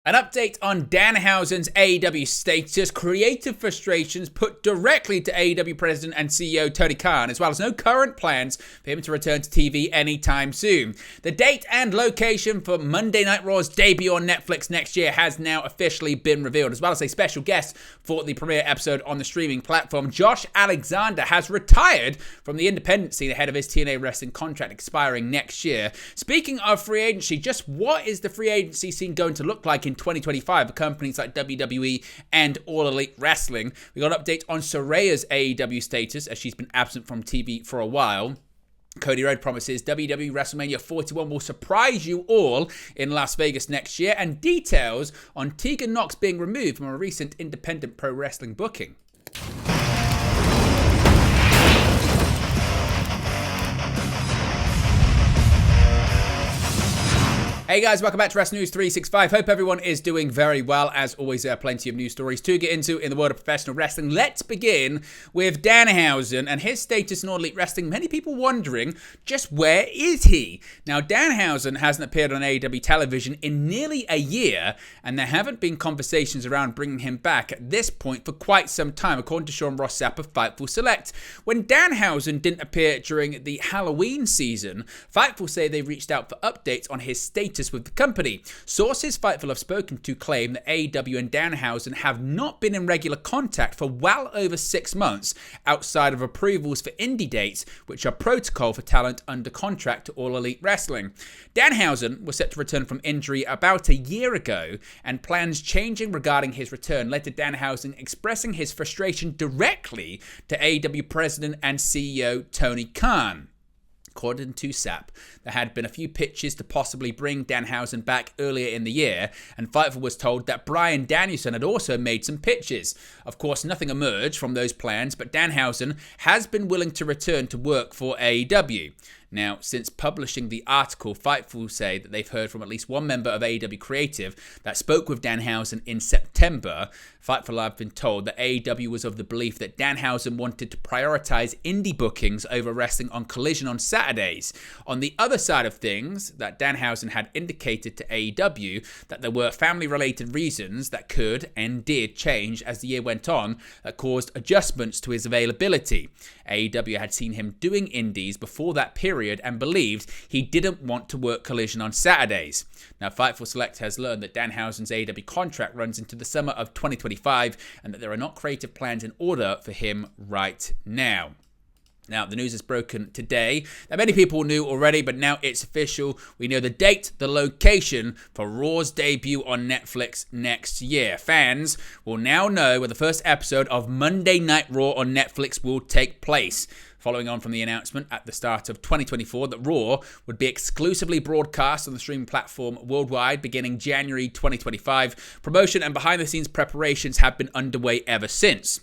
An update on Danhausen's AEW status, creative frustrations put directly to AEW President and CEO Tony Khan, as well as no current plans for him to return to TV anytime soon. The date and location for Monday Night Raw's debut on Netflix next year has now officially been revealed, as well as a special guest for the premiere episode on the streaming platform. Josh Alexander has retired from the independent scene ahead of his TNA wrestling contract expiring next year. Speaking of free agency, just what is the free agency scene going to look like in 2025 for companies like WWE and All Elite Wrestling? We got an update on Saraya's AEW status as she's been absent from TV for a while. Cody Rhodes promises WWE WrestleMania 41 will surprise you all in Las Vegas next year, and details on Tegan Nox being removed from a recent independent pro wrestling booking. Hey guys, welcome back to Wrestling News 365. Hope everyone is doing very well. As always, there are plenty of news stories to get into in the world of professional wrestling. Let's begin with Danhausen and his status in All Elite Wrestling. Many people wondering, just where is he? Now, Danhausen hasn't appeared on AEW television in nearly a year, and there haven't been conversations around bringing him back at this point for quite some time, according to Sean Ross Sapp of Fightful Select. When Danhausen didn't appear during the Halloween season, Fightful say they reached out for updates on his status with the company. Sources Fightful have spoken to claim that AEW and Danhausen have not been in regular contact for well over 6 months outside of approvals for indie dates, which are protocol for talent under contract to All Elite Wrestling. Danhausen was set to return from injury about a year ago, and plans changing regarding his return led to Danhausen expressing his frustration directly to AEW President and CEO Tony Khan. According to Sapp, there had been a few pitches to possibly bring Danhausen back earlier in the year, and Fightful was told that Bryan Danielson had also made some pitches. Of course, nothing emerged from those plans, but Danhausen has been willing to return to work for AEW. Now, since publishing the article, Fightful say that they've heard from at least one member of AEW Creative that spoke with Danhausen in September. Fightful have been told that AEW was of the belief that Danhausen wanted to prioritize indie bookings over wrestling on Collision on Saturdays. On the other side of things, that Danhausen had indicated to AEW that there were family-related reasons that could and did change as the year went on that caused adjustments to his availability. AEW had seen him doing indies before that period and believed he didn't want to work Collision on Saturdays. Now, Fightful Select has learned that Danhausen's AEW contract runs into the summer of 2025 and that there are not creative plans in order for him right now. Now, the news is broken today that many people knew already, but now it's official. We know the date, the location for Raw's debut on Netflix next year. Fans will now know where the first episode of Monday Night Raw on Netflix will take place. Following on from the announcement at the start of 2024 that Raw would be exclusively broadcast on the streaming platform worldwide beginning January 2025, promotion and behind-the-scenes preparations have been underway ever since.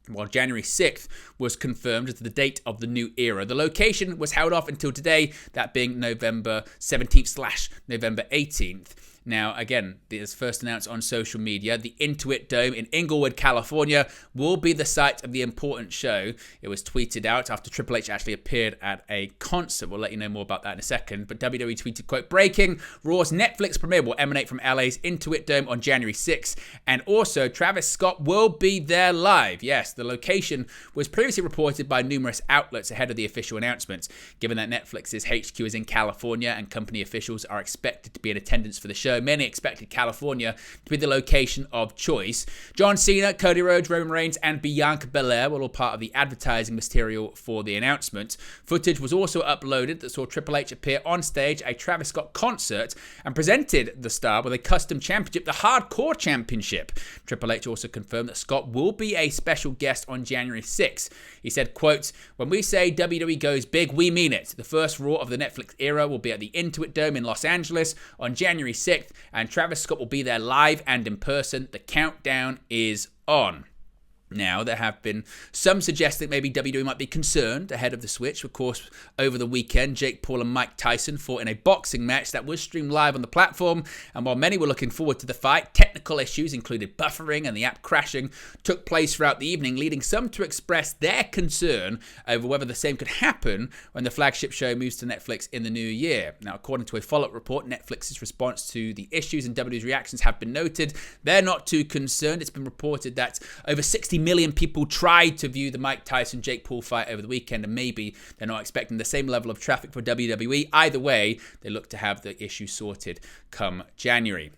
While January 6th was confirmed as the date of the new era, the location was held off until today, that being November 17th/November 18th. Now, again, this first announced on social media, the Intuit Dome in Inglewood, California, will be the site of the important show. It was tweeted out after Triple H actually appeared at a concert. We'll let you know more about that in a second. But WWE tweeted, quote, breaking, Raw's Netflix premiere will emanate from LA's Intuit Dome on January 6th. And also, Travis Scott will be there live. Yes, the location was previously reported by numerous outlets ahead of the official announcements. Given that Netflix's HQ is in California and company officials are expected to be in attendance for the show, many expected California to be the location of choice. John Cena, Cody Rhodes, Roman Reigns, and Bianca Belair were all part of the advertising material for the announcement. Footage was also uploaded that saw Triple H appear on stage at a Travis Scott concert and presented the star with a custom championship, the Hardcore Championship. Triple H also confirmed that Scott will be a special guest on January 6th. He said, quote, when we say WWE goes big, we mean it. The first Raw of the Netflix era will be at the Intuit Dome in Los Angeles on January 6th. And Travis Scott will be there live and in person. The countdown is on. Now, there have been some suggesting maybe WWE might be concerned ahead of the switch. Of course, over the weekend, Jake Paul and Mike Tyson fought in a boxing match that was streamed live on the platform. And while many were looking forward to the fight, technical issues, including buffering and the app crashing, took place throughout the evening, leading some to express their concern over whether the same could happen when the flagship show moves to Netflix in the new year. Now, according to a follow-up report, Netflix's response to the issues and WWE's reactions have been noted. They're not too concerned. It's been reported that over 60 million people tried to view the Mike Tyson-Jake Paul fight over the weekend, and maybe they're not expecting the same level of traffic for WWE. Either way, they look to have the issue sorted come January.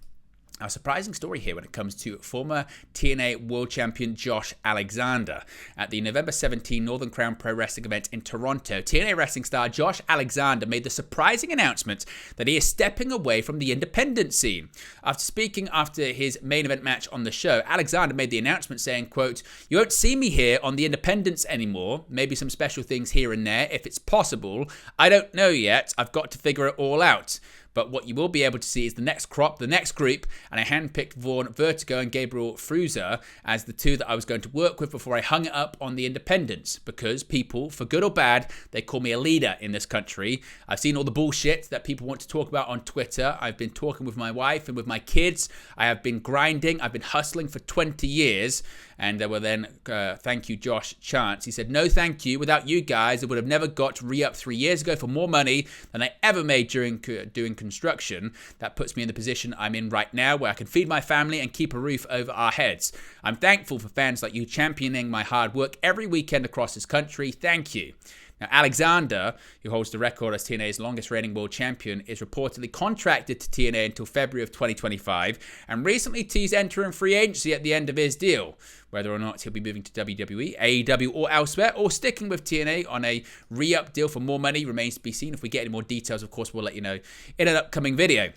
A surprising story here when it comes to former TNA World Champion Josh Alexander. At the November 17 Northern Crown Pro Wrestling event in Toronto, TNA wrestling star Josh Alexander made the surprising announcement that he is stepping away from the independent scene. After speaking after his main event match on the show, Alexander made the announcement saying, quote, "You won't see me here on the independents anymore. Maybe some special things here and there if it's possible. I don't know yet. I've got to figure it all out. But what you will be able to see is the next crop, the next group, and I handpicked Vaughn Vertigo and Gabriel Fruza as the two that I was going to work with before I hung it up on the independents, because people, for good or bad, they call me a leader in this country. I've seen all the bullshit that people want to talk about on Twitter. I've been talking with my wife and with my kids. I have been grinding. I've been hustling for 20 years. And there were then, thank you, Josh chants. He said, no, thank you. Without you guys, I would have never got to re-up 3 years ago for more money than I ever made during doing construction. That puts me in the position I'm in right now, where I can feed my family and keep a roof over our heads. I'm thankful for fans like you championing my hard work every weekend across this country. Thank you. Now, Alexander, who holds the record as TNA's longest reigning world champion, is reportedly contracted to TNA until February of 2025 and recently teased entering free agency at the end of his deal. Whether or not he'll be moving to WWE, AEW, or elsewhere, or sticking with TNA on a re-up deal for more money remains to be seen. If we get any more details, of course, we'll let you know in an upcoming video.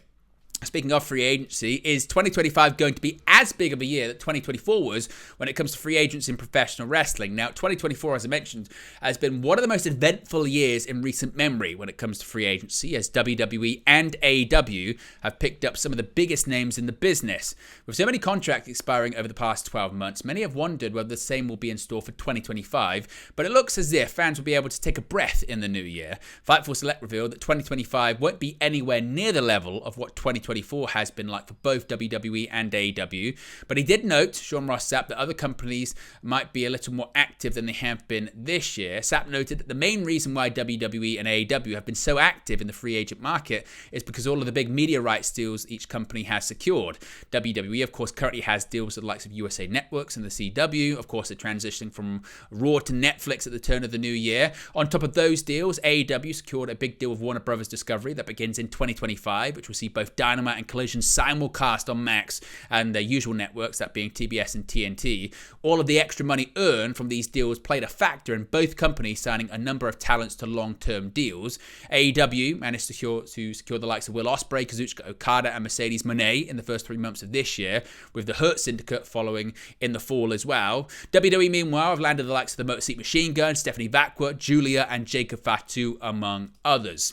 Speaking of free agency, is 2025 going to be as big of a year that 2024 was when it comes to free agents in professional wrestling? Now, 2024, as I mentioned, has been one of the most eventful years in recent memory when it comes to free agency, as WWE and AEW have picked up some of the biggest names in the business. With so many contracts expiring over the past 12 months, many have wondered whether the same will be in store for 2025, but it looks as if fans will be able to take a breath in the new year. Fightful Select revealed that 2025 won't be anywhere near the level of what 2024 has been like for both WWE and AEW, but he did note, Sean Ross Sapp, that other companies might be a little more active than they have been this year. Sapp noted that the main reason why WWE and AEW have been so active in the free agent market is because all of the big media rights deals each company has secured. WWE, of course, currently has deals with the likes of USA Networks and the CW. Of course, they're transitioning from Raw to Netflix at the turn of the new year. On top of those deals, AEW secured a big deal with Warner Brothers Discovery that begins in 2025, which will see both Dynamite and Collision simulcast on Max and their usual networks, that being TBS and TNT. All of the extra money earned from these deals played a factor in both companies signing a number of talents to long-term deals. AEW managed to secure the likes of Will Ospreay, Kazuchika Okada, and Mercedes Moné in the first 3 months of this year, with the Hurt Syndicate following in the fall as well. WWE, meanwhile, have landed the likes of the Motor City Machine Gun, Stephanie Vacqua, Julia, and Jacob Fatu, among others.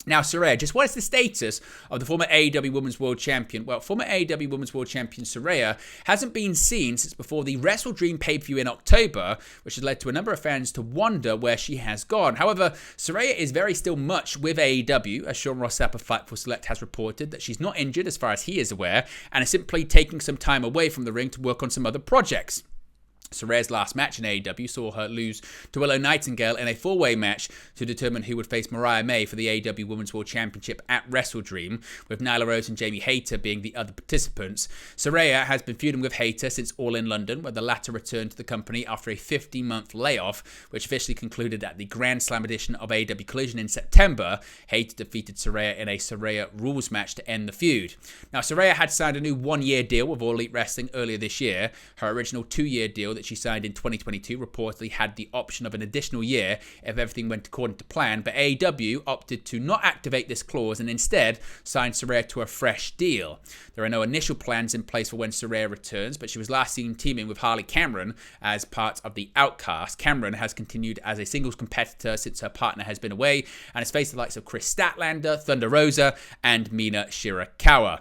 Now, Saraya, just what is the status of the former AEW Women's World Champion? Well, former AEW Women's World Champion Saraya hasn't been seen since before the Wrestle Dream pay-per-view in October, which has led to a number of fans to wonder where she has gone. However, Saraya is very still much with AEW, as Sean Ross Sapp of Fightful Select has reported that she's not injured as far as he is aware, and is simply taking some time away from the ring to work on some other projects. Saraya's last match in AEW saw her lose to Willow Nightingale in a four-way match to determine who would face Mariah May for the AEW Women's World Championship at Wrestle Dream, with Nyla Rose and Jamie Hayter being the other participants. Saraya has been feuding with Hayter since All In London, where the latter returned to the company after a 15-month layoff, which officially concluded at the Grand Slam edition of AEW Collision in September. Hayter defeated Saraya in a Saraya Rules match to end the feud. Now, Saraya had signed a new one-year deal with All Elite Wrestling earlier this year. Her original two-year deal that she signed in 2022 reportedly had the option of an additional year if everything went according to plan, but AEW opted to not activate this clause and instead signed Saraya to a fresh deal. There are no initial plans in place for when Saraya returns, but she was last seen teaming with Harley Cameron as part of the Outcast. Cameron has continued as a singles competitor since her partner has been away and has faced the likes of Chris Statlander, Thunder Rosa, and Mina Shirakawa.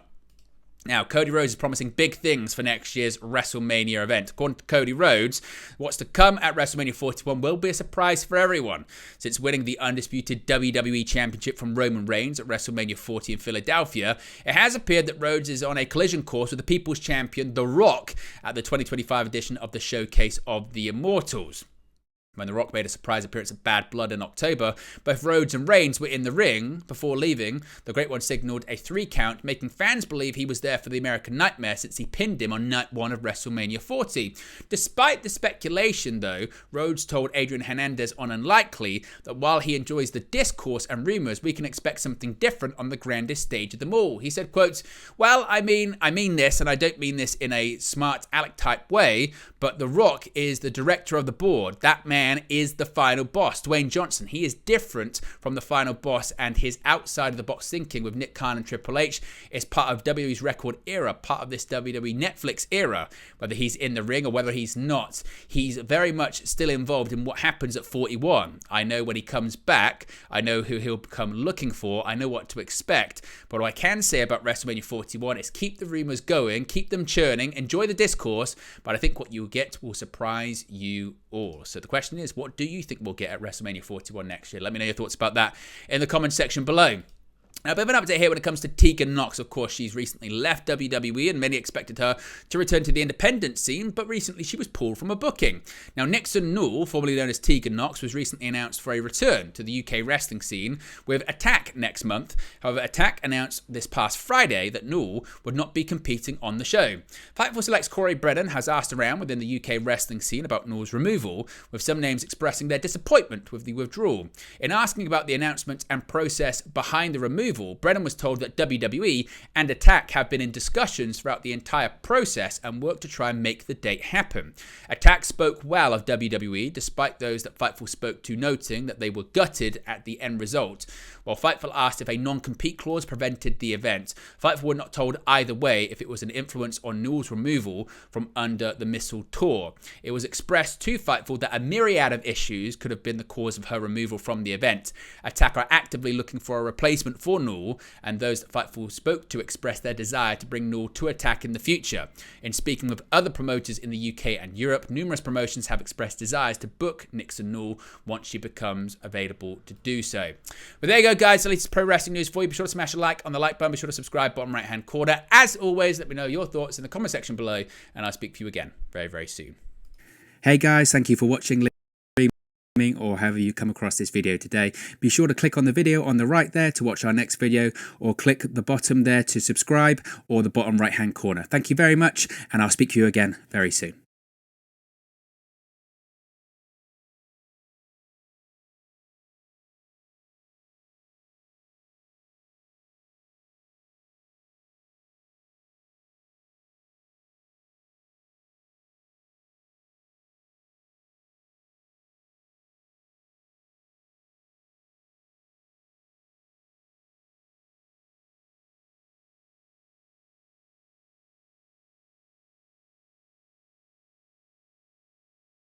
Now, Cody Rhodes is promising big things for next year's WrestleMania event. According to Cody Rhodes, what's to come at WrestleMania 41 will be a surprise for everyone. Since winning the undisputed WWE Championship from Roman Reigns at WrestleMania 40 in Philadelphia, it has appeared that Rhodes is on a collision course with the People's Champion, The Rock, at the 2025 edition of the Showcase of the Immortals. When The Rock made a surprise appearance at Bad Blood in October, both Rhodes and Reigns were in the ring. Before leaving, the Great One signaled a 3 count, making fans believe he was there for the American Nightmare since he pinned him on night 1 of WrestleMania 40. Despite the speculation, though, Rhodes told Adrian Hernandez on Unlikely that while he enjoys the discourse and rumors, we can expect something different on the grandest stage of them all. He said, quote, "Well, I mean this, and I don't mean this in a smart aleck type way, but The Rock is the director of the board. That man is the final boss. Dwayne Johnson, he is different from the final boss, and his outside of the box thinking with Nick Khan and Triple H is part of WWE's record era, part of this WWE Netflix era. Whether he's in the ring or whether he's not, he's very much still involved in what happens at 41. I know when he comes back, I know who he'll come looking for, I know what to expect. But what I can say about WrestleMania 41 is keep the rumors going, keep them churning, enjoy the discourse, but I think what you'll get will surprise you all." So the question is, what do you think we'll get at WrestleMania 41 next year? Let me know your thoughts about that in the comment section below. Now, a bit of an update here when it comes to Tegan Nox. Of course, she's recently left WWE and many expected her to return to the independent scene, but recently she was pulled from a booking. Now, Nixon Newell, formerly known as Tegan Nox, was recently announced for a return to the UK wrestling scene with Attack next month. However, Attack announced this past Friday that Newell would not be competing on the show. Fightful Select's Corey Brennan has asked around within the UK wrestling scene about Newell's removal, with some names expressing their disappointment with the withdrawal. In asking about the announcement and process behind the removal, Brennan was told that WWE and Attack have been in discussions throughout the entire process and worked to try and make the date happen. Attack spoke well of WWE, despite those that Fightful spoke to noting that they were gutted at the end result. While Fightful asked if a non-compete clause prevented the event, Fightful were not told either way if it was an influence on Newell's removal from Under the Missile tour. It was expressed to Fightful that a myriad of issues could have been the cause of her removal from the event. Attack are actively looking for a replacement for Newell, and those that Fightful spoke to expressed their desire to bring Newell to Attack in the future. In speaking with other promoters in the UK and Europe, numerous promotions have expressed desires to book Nixon Newell once she becomes available to do so. But there you go, guys. The latest pro wrestling news for you. Be sure to smash a like on the like button. Be sure to subscribe, bottom right hand corner. As always, let me know your thoughts in the comment section below, and I'll speak to you again very, very soon. Hey guys, thank you for watching or however you come across this video today. Be sure to click on the video on the right there to watch our next video, or click the bottom there to subscribe, or the bottom right hand corner. Thank you very much, and I'll speak to you again very soon.